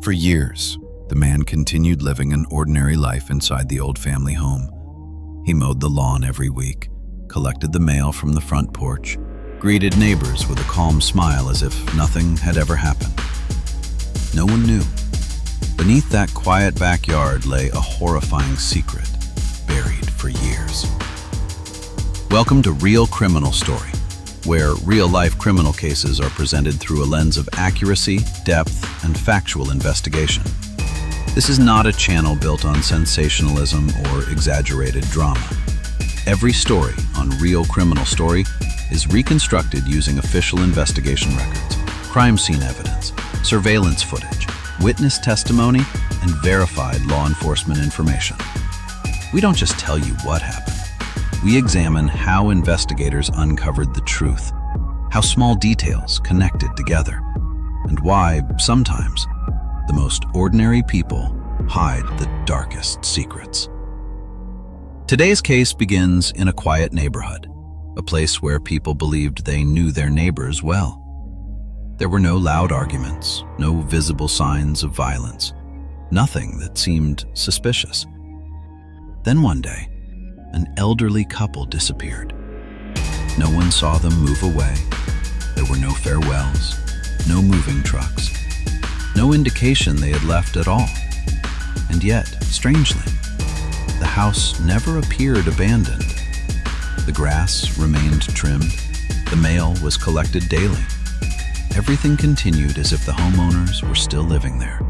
For years, the man continued living an ordinary life inside the old family home. He mowed the lawn every week, collected the mail from the front porch, greeted neighbors with a calm smile as if nothing had ever happened. No one knew. Beneath that quiet backyard lay a horrifying secret, buried for years. Welcome to Real Criminal Story, where real-life criminal cases are presented through a lens of accuracy, depth, and factual investigation. This is not a channel built on sensationalism or exaggerated drama. Every story on Real Criminal Story is reconstructed using official investigation records, crime scene evidence, surveillance footage, witness testimony, and verified law enforcement information. We don't just tell you what happened. We examine how investigators uncovered the truth, how small details connected together, and why, sometimes, the most ordinary people hide the darkest secrets. Today's case begins in a quiet neighborhood, a place where people believed they knew their neighbors well. There were no loud arguments, no visible signs of violence, nothing that seemed suspicious. Then one day, an elderly couple disappeared. No one saw them move away. There were no farewells, no moving trucks, no indication they had left at all. And yet, strangely, the house never appeared abandoned. The grass remained trimmed. The mail was collected daily. Everything continued as if the homeowners were still living there.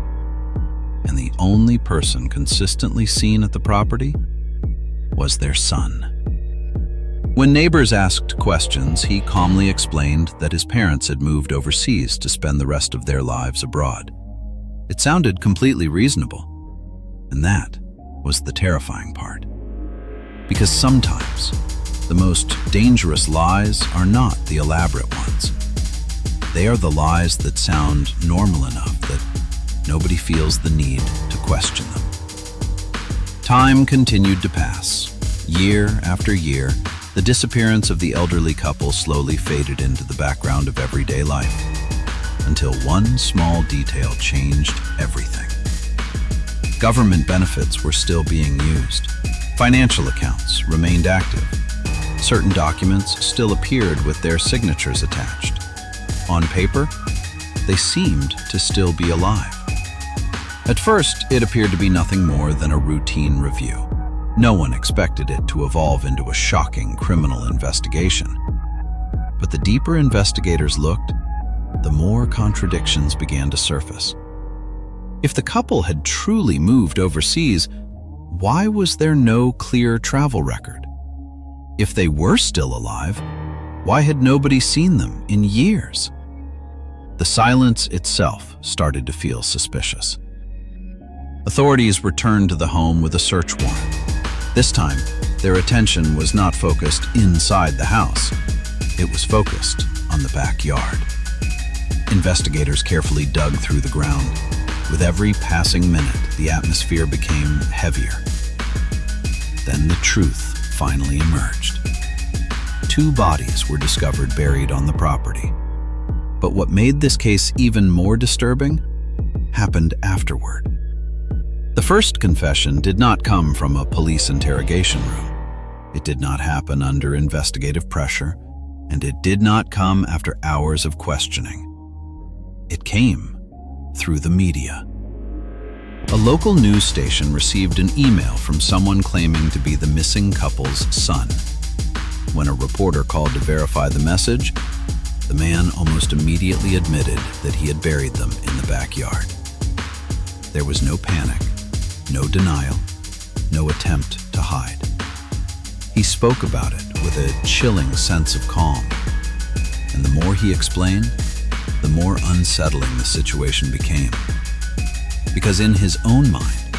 And the only person consistently seen at the property was their son. When neighbors asked questions, he calmly explained that his parents had moved overseas to spend the rest of their lives abroad. It sounded completely reasonable, and that was the terrifying part. Because sometimes, the most dangerous lies are not the elaborate ones. They are the lies that sound normal enough that nobody feels the need to question them. Time continued to pass. Year after year, the disappearance of the elderly couple slowly faded into the background of everyday life, until one small detail changed everything. Government benefits were still being used. Financial accounts remained active. Certain documents still appeared with their signatures attached. On paper, they seemed to still be alive. At first, it appeared to be nothing more than a routine review. No one expected it to evolve into a shocking criminal investigation. But the deeper investigators looked, the more contradictions began to surface. If the couple had truly moved overseas, why was there no clear travel record? If they were still alive, why had nobody seen them in years? The silence itself started to feel suspicious. Authorities returned to the home with a search warrant. This time, their attention was not focused inside the house. It was focused on the backyard. Investigators carefully dug through the ground. With every passing minute, the atmosphere became heavier. Then the truth finally emerged. 2 bodies were discovered buried on the property. But what made this case even more disturbing happened afterward. The first confession did not come from a police interrogation room. It did not happen under investigative pressure, and it did not come after hours of questioning. It came through the media. A local news station received an email from someone claiming to be the missing couple's son. When a reporter called to verify the message, the man almost immediately admitted that he had buried them in the backyard. There was no panic, no denial, no attempt to hide. He spoke about it with a chilling sense of calm, and the more he explained, the more unsettling the situation became. Because in his own mind,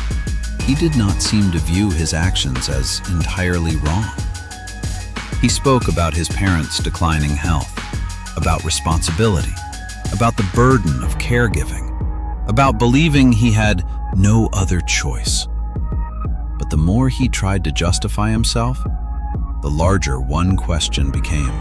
he did not seem to view his actions as entirely wrong. He spoke about his parents' declining health, about responsibility, about the burden of caregiving, about believing he had no other choice. But the more he tried to justify himself, the larger one question became.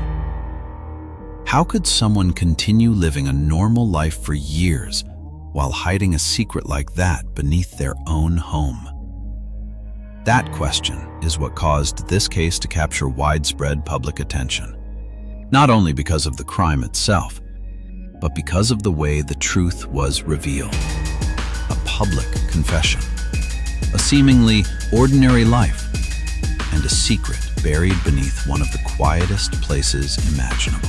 How could someone continue living a normal life for years while hiding a secret like that beneath their own home? That question is what caused this case to capture widespread public attention, not only because of the crime itself, but because of the way the truth was revealed. A public confession, a seemingly ordinary life, and a secret buried beneath one of the quietest places imaginable.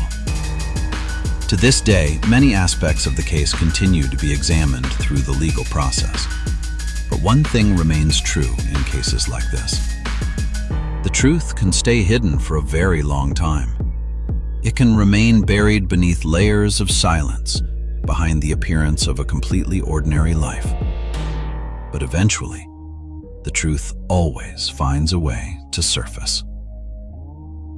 To this day, many aspects of the case continue to be examined through the legal process. But one thing remains true in cases like this. The truth can stay hidden for a very long time. It can remain buried beneath layers of silence, behind the appearance of a completely ordinary life. But eventually, the truth always finds a way to surface.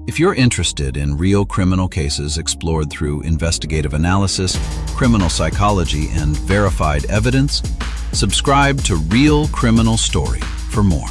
If you're interested in real criminal cases explored through investigative analysis, criminal psychology, and verified evidence, subscribe to Real Criminal Story for more.